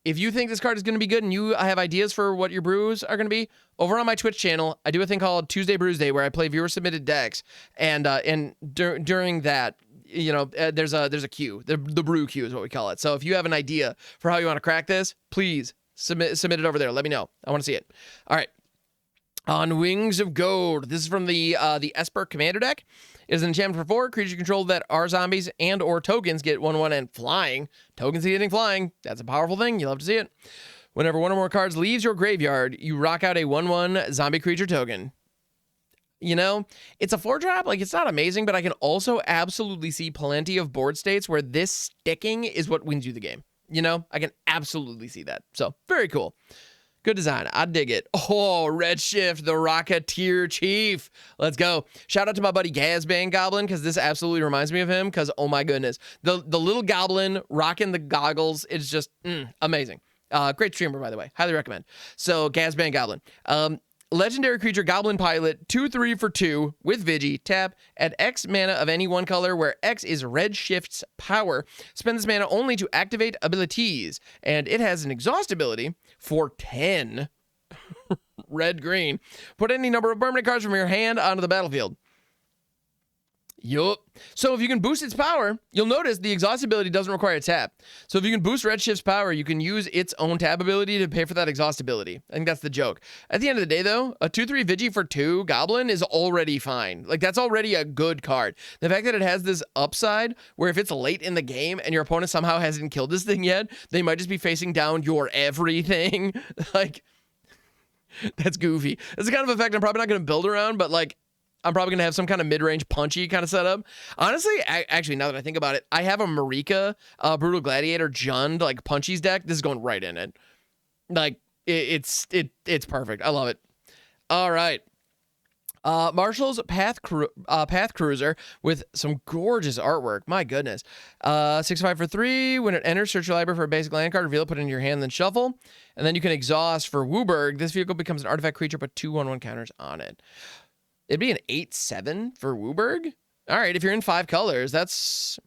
Speaker 1: if you think this card is going to be good and you have ideas for what your brews are going to be, over on my Twitch channel, I do a thing called Tuesday Brews Day where I play viewer submitted decks. And during that, there's a queue. The brew queue is what we call it. So if you have an idea for how you want to crack this, please submit it over there. Let me know. I want to see it. All right. On Wings of Gold. This is from the Esper Commander deck. It is an enchantment for 4. Creatures you control that are zombies and or tokens get 1/1 and flying. Tokens getting flying. That's a powerful thing. You love to see it. Whenever one or more cards leaves your graveyard, you rock out a 1/1 zombie creature token. You know, it's a 4-drop. Like, it's not amazing, but I can also absolutely see plenty of board states where this sticking is what wins you the game. You know, I can absolutely see that. So, very cool. Good design. I dig it. Oh, Redshift, the Rocketeer Chief. Let's go. Shout out to my buddy Gazbang Goblin, because this absolutely reminds me of him, because, oh my goodness. The little goblin rocking the goggles, it's just amazing. Great streamer, by the way. Highly recommend. So, Gazbang Goblin. Legendary creature Goblin Pilot, 2/3 for 2 with Vigi. Tap, add X mana of any one color where X is Redshift's power. Spend this mana only to activate abilities. And it has an exhaust ability for 10. Red-green. Put any number of permanent cards from your hand onto the battlefield. Yup. So if you can boost its power, you'll notice the exhaust ability doesn't require a tap. So if you can boost Redshift's power, you can use its own tab ability to pay for that exhaust ability. I think that's the joke. At the end of the day, though, a 2/3 Vigi for 2 Goblin is already fine. Like, that's already a good card. The fact that it has this upside where if it's late in the game and your opponent somehow hasn't killed this thing yet, they might just be facing down your everything. Like, that's goofy. That's the kind of effect I'm probably not going to build around, but, like, I'm probably going to have some kind of mid-range punchy kind of setup. Honestly, actually, now that I think about it, I have a Marika, Brutal Gladiator, Jund, like, punchies deck. This is going right in it. Like, it's perfect. I love it. All right. Marshall's Path Cruiser with some gorgeous artwork. My goodness. 6/5 for 3. When it enters, search your library for a basic land card, reveal it, put it in your hand, then shuffle. And then you can exhaust for Wooburg. This vehicle becomes an artifact creature, put 2 1/1 counters on it. It'd be an 8/7 for Wooburg. All right, if you're in 5 colors, it's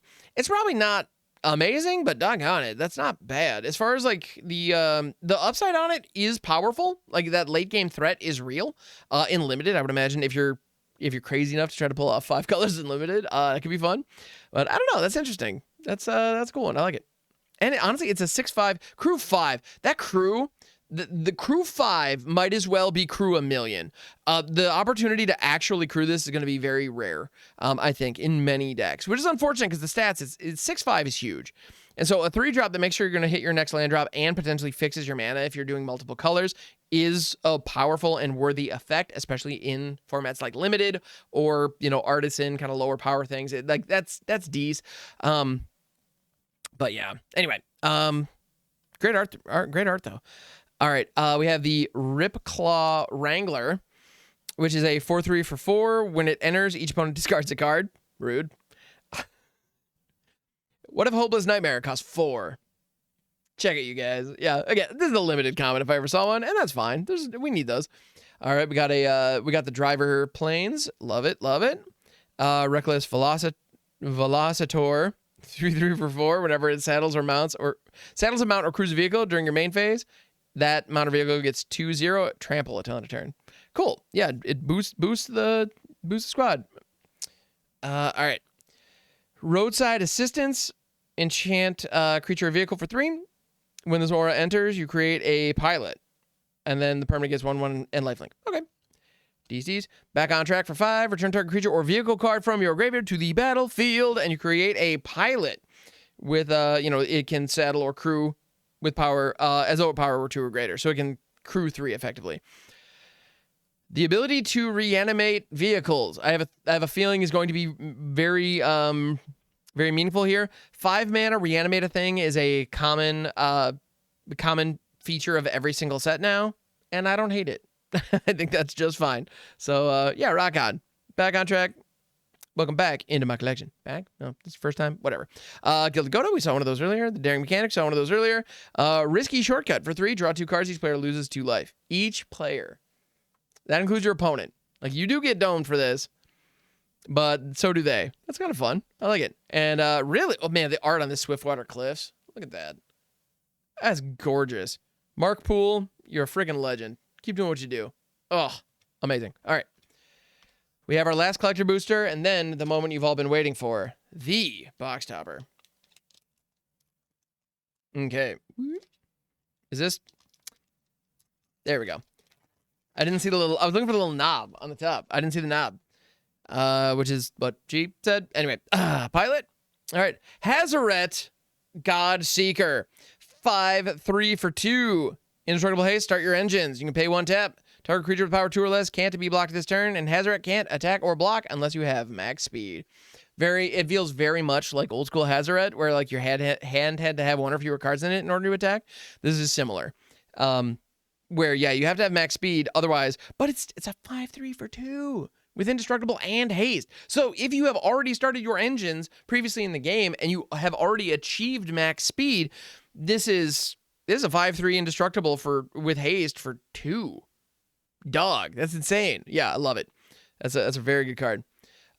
Speaker 1: probably not amazing, but doggone it, that's not bad. As far as like the upside on it is powerful. Like, that late game threat is real. In limited, I would imagine if you're crazy enough to try to pull off 5 colors in limited, it could be fun. But I don't know, that's interesting. That's cool, and I like it. And honestly, it's a 6/5 crew 5. That crew. The crew 5 might as well be crew 1,000,000. The opportunity to actually crew this is going to be very rare, I think, in many decks, which is unfortunate because the stats, it's 6/5 is huge. And so a 3-drop that makes sure you're going to hit your next land drop and potentially fixes your mana if you're doing multiple colors is a powerful and worthy effect, especially in formats like Limited or, you know, Artisan, kind of lower power things. Like, that's D's. But yeah, anyway, great art, though. All right, we have the Ripclaw Wrangler, which is a 4/3 for 4. When it enters, each opponent discards a card. Rude. What if Hopeless Nightmare costs 4? Check it, you guys. Yeah, again, this is a limited comment if I ever saw one, and that's fine. We need those. All right, we got the Driver Planes. Love it, love it. Reckless Velocitor, 3/3 for 4. Whenever it saddles a mount or cruise a vehicle during your main phase, that mounted vehicle gets 2/0, trample a ton a turn. Cool. Yeah, it boosts the squad. All right. Roadside Assistance. Enchant creature or vehicle for 3. When this aura enters, you create a pilot. And then the permanent gets 1/1 and lifelink. Okay. DCs. Back on track for 5. Return target creature or vehicle card from your graveyard to the battlefield, and you create a pilot with it can saddle or crew with power, as though power were 2 or greater. So it can crew 3 effectively. The ability to reanimate vehicles. I have a feeling is going to be very very meaningful here. 5 mana reanimate a thing is a common feature of every single set now, and I don't hate it. I think that's just fine. So yeah, rock on. Back on track. Welcome back into my collection. Back? No, this is the first time. Whatever. Gilded Goda, we saw one of those earlier. The Daring Mechanic, saw one of those earlier. Risky Shortcut for 3. Draw 2 cards. Each player loses 2 life. Each player. That includes your opponent. Like, you do get domed for this, but so do they. That's kind of fun. I like it. And really, oh man, the art on this Swiftwater Cliffs. Look at that. That's gorgeous. Mark Poole, you're a freaking legend. Keep doing what you do. Oh, amazing. All right. We have our last collector booster, and then the moment you've all been waiting for, the box topper. Okay. Is this? There we go. I didn't see the little, I was looking for the little knob on the top. I didn't see the knob, which is what G said. Anyway, pilot. All right. Hazaret, God Seeker. 5/3 for 2. Indestructible haste, start your engines. You can pay 1 tap. Target creature with power 2 or less can't be blocked this turn, and Hazaret can't attack or block unless you have max speed. It feels very much like old school Hazaret, where like your hand had to have 1 or fewer cards in it in order to attack. This is similar. Where, yeah, you have to have max speed otherwise, but it's a 5/3 for 2 with indestructible and haste. So if you have already started your engines previously in the game and you have already achieved max speed, this is a 5/3 indestructible with haste for 2. Dog, that's insane. Yeah, I love it. That's a very good card.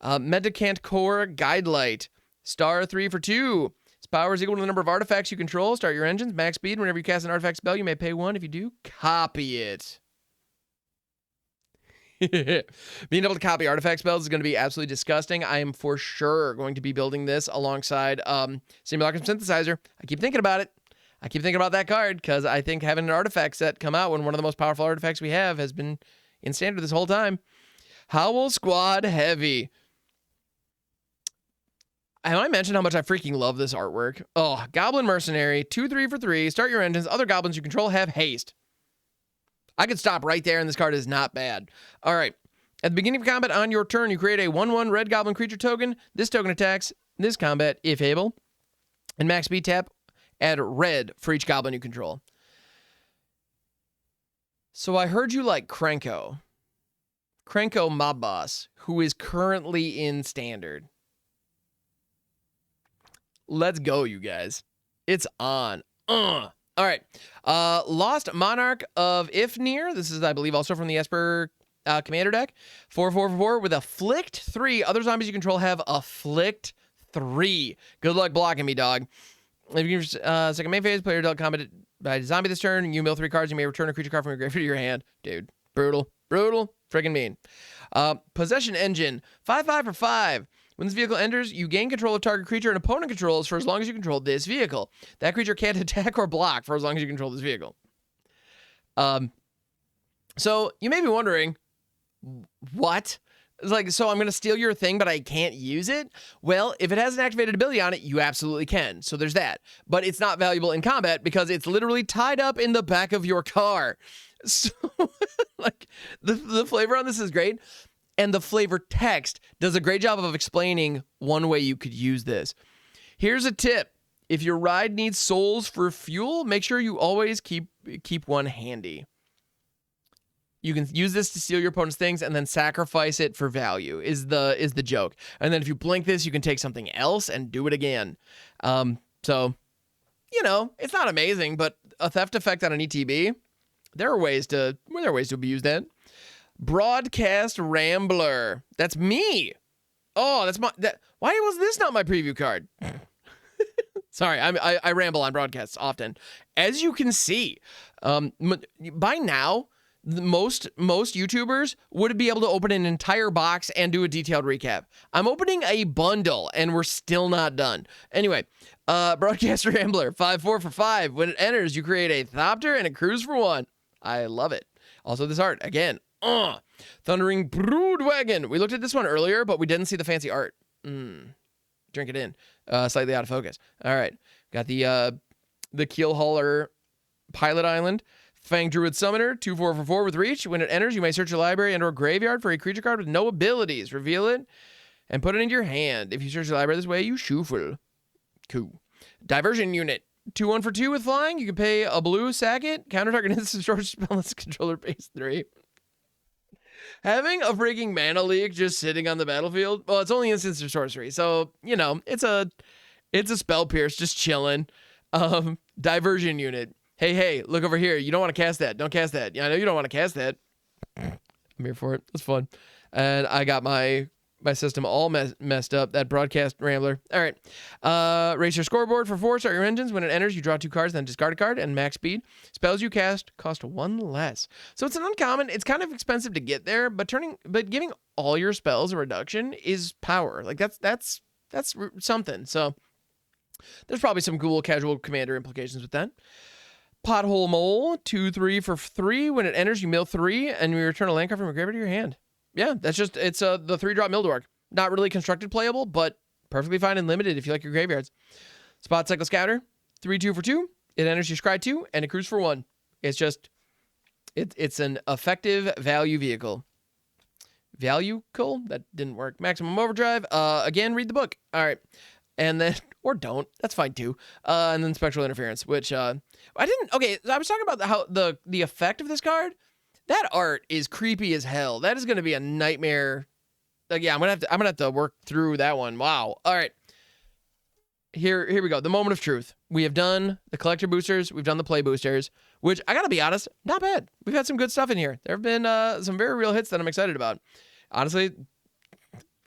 Speaker 1: Medicant Core Guidelight. Star 3 for 2. Its power is equal to the number of artifacts you control. Start your engines. Max speed. Whenever you cast an artifact spell, you may pay 1. If you do, copy it. Being able to copy artifact spells is going to be absolutely disgusting. I am for sure going to be building this alongside Simulacrum Synthesizer. I keep thinking about it. I keep thinking about that card because I think having an artifact set come out when one of the most powerful artifacts we have has been in standard this whole time. Howl Squad Heavy. Have I mentioned how much I freaking love this artwork? Oh, Goblin Mercenary, 2/3 for 3. Start your engines. Other goblins you control have haste. I could stop right there, and this card is not bad. All right. At the beginning of combat on your turn, you create a 1/1 red goblin creature token. This token attacks this combat if able. And max speed tap, add red for each goblin you control. So I heard you like Krenko. Krenko Mob Boss, who is currently in standard. Let's go, you guys. It's on. All right. Lost Monarch of Ifnir. This is, I believe, also from the Esper Commander deck. 4/4 for 4 with Afflict 3. Other zombies you control have Afflict 3. Good luck blocking me, dog. If you second main phase, player dealt combat by a zombie this turn, you mill 3 cards, you may return a creature card from your graveyard to your hand. Dude, brutal. Friggin' mean. Possession Engine, 5/5 for 5. When this vehicle enters, you gain control of target creature an opponent controls for as long as you control this vehicle. That creature can't attack or block for as long as you control this vehicle. So you may be wondering, what? It's like, so I'm going to steal your thing, but I can't use it? Well, if it has an activated ability on it, you absolutely can. So there's that. But it's not valuable in combat because it's literally tied up in the back of your car. So, like, the flavor on this is great. And the flavor text does a great job of explaining one way you could use this. Here's a tip. If your ride needs souls for fuel, make sure you always keep one handy. You can use this to steal your opponent's things and then sacrifice it for value is the joke. And then if you blink this, you can take something else and do it again. So, you know, it's not amazing, but a theft effect on an ETB, there are ways to abuse that. Broadcast Rambler. That's me. Oh, why was this not my preview card? Sorry, I ramble on broadcasts often. As you can see, by now, most YouTubers would be able to open an entire box and do a detailed recap. I'm opening a bundle, and we're still not done. Anyway, Broadcast Rambler, 5/4 for 5. When it enters, you create a Thopter and a Cruise for 1. I love it. Also, this art, again, Thundering Broodwagon. We looked at this one earlier, but we didn't see the fancy art. Drink it in. Slightly out of focus. All right. Got the Keel Hauler Pilot Island. Fang Druid Summoner, 2/4 for 4 with reach. When it enters, you may search your library and/or graveyard for a creature card with no abilities. Reveal it and put it into your hand. If you search your library this way, you shuffle. Cool. Diversion Unit, 2/1 for 2 with flying. You can pay a blue, sack it. Counter target instant short spell as controller base 3. Having a freaking mana leak just sitting on the battlefield, well, it's only instants of sorcery, so you know it's a spell pierce just chilling. Diversion Unit. Hey, look over here. You don't want to cast that. Don't cast that. Yeah, I know you don't want to cast that. I'm here for it. It's fun. And I got my system all messed up. That Broadcast Rambler. All right. Race your scoreboard for 4. Start your engines. When it enters, you draw 2 cards, then discard a card, and max speed. Spells you cast cost 1 less. So it's an uncommon. It's kind of expensive to get there, but giving all your spells a reduction is power. Like that's something. So there's probably some cool casual commander implications with that. Pothole Mole, 2/3 for 3. When it enters, you mill 3, and you return a land card from your graveyard to your hand. Yeah, that's just, it's the 3-drop mill dork. Not really constructed playable, but perfectly fine and limited if you like your graveyards. Spot Cycle Scouter, 3/2 for 2. It enters your scry 2, and it crews for 1. It's just, it's an effective value vehicle. Value-cool? That didn't work. Maximum Overdrive. Again, read the book. All right. And then, or don't. That's fine too. And then Spectral Interference, which I didn't. Okay, I was talking about how the effect of this card. That art is creepy as hell. That is going to be a nightmare. Like, yeah, I'm gonna have to work through that one. Wow. All right. Here we go. The moment of truth. We have done the collector boosters. We've done the play boosters, which I gotta be honest, not bad. We've had some good stuff in here. There have been some very real hits that I'm excited about. Honestly,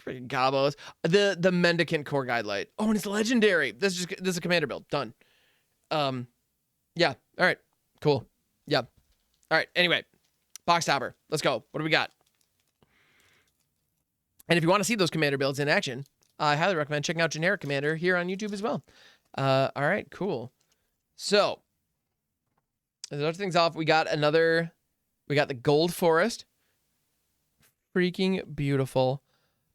Speaker 1: freaking combos. The Mendicant Core Guide Light. Oh, and it's legendary. This is a commander build. Done. Yeah. All right. Cool. Yeah. All right. Anyway, box topper. Let's go. What do we got? And if you want to see those commander builds in action, I highly recommend checking out Generic Commander here on YouTube as well. All right. Cool. So, to start things off, we got the Gold Forest. Freaking beautiful.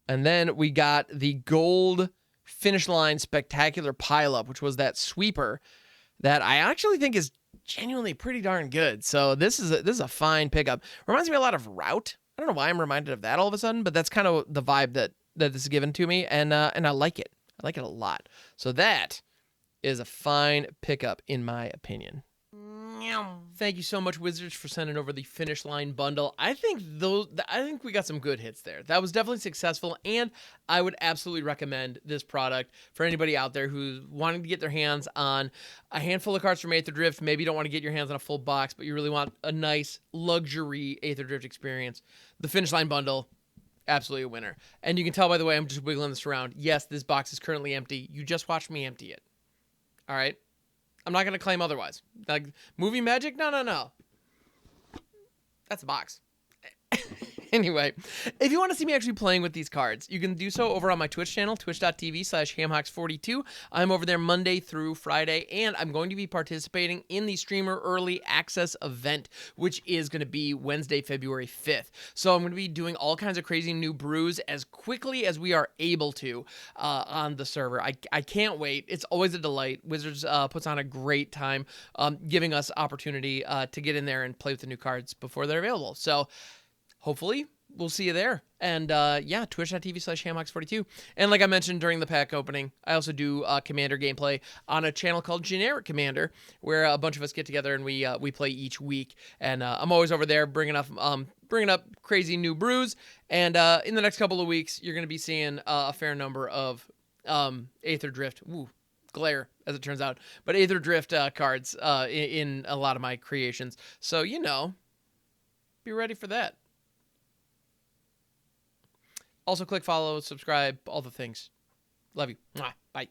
Speaker 1: And then we got the Gold Finish Line Spectacular Pileup, which was that sweeper that I actually think is genuinely pretty darn good. So this is a fine pickup. Reminds me a lot of Route. I don't know why I'm reminded of that all of a sudden, but that's kind of the vibe that this is given to me, and I like it. I like it a lot. So that is a fine pickup in my opinion. Thank you so much, Wizards, for sending over the Finish Line Bundle. I think we got some good hits there. That was definitely successful, and I would absolutely recommend this product for anybody out there who's wanting to get their hands on a handful of cards from Aetherdrift. Maybe you don't want to get your hands on a full box, but you really want a nice luxury Aetherdrift experience. The Finish Line Bundle, absolutely a winner. And you can tell by the way I'm just wiggling this around. Yes, this box is currently empty. You just watched me empty it. All right? I'm not going to claim otherwise. Like, movie magic? No. That's a box. Anyway, if you want to see me actually playing with these cards, you can do so over on my Twitch channel, twitch.tv/hamhocks42. I'm over there Monday through Friday, and I'm going to be participating in the Streamer Early Access event, which is going to be Wednesday, February 5th. So I'm going to be doing all kinds of crazy new brews as quickly as we are able to on the server. I can't wait. It's always a delight. Wizards puts on a great time giving us opportunity to get in there and play with the new cards before they're available. So hopefully, we'll see you there. And yeah, twitch.tv/hamhocks42. And like I mentioned during the pack opening, I also do Commander gameplay on a channel called Generic Commander, where a bunch of us get together and we play each week. And I'm always over there bringing up crazy new brews. And in the next couple of weeks, you're going to be seeing a fair number of Aetherdrift. Ooh, glare, as it turns out. But Aetherdrift cards in a lot of my creations. So, be ready for that. Also, click follow, subscribe, all the things. Love you. Mwah. Bye.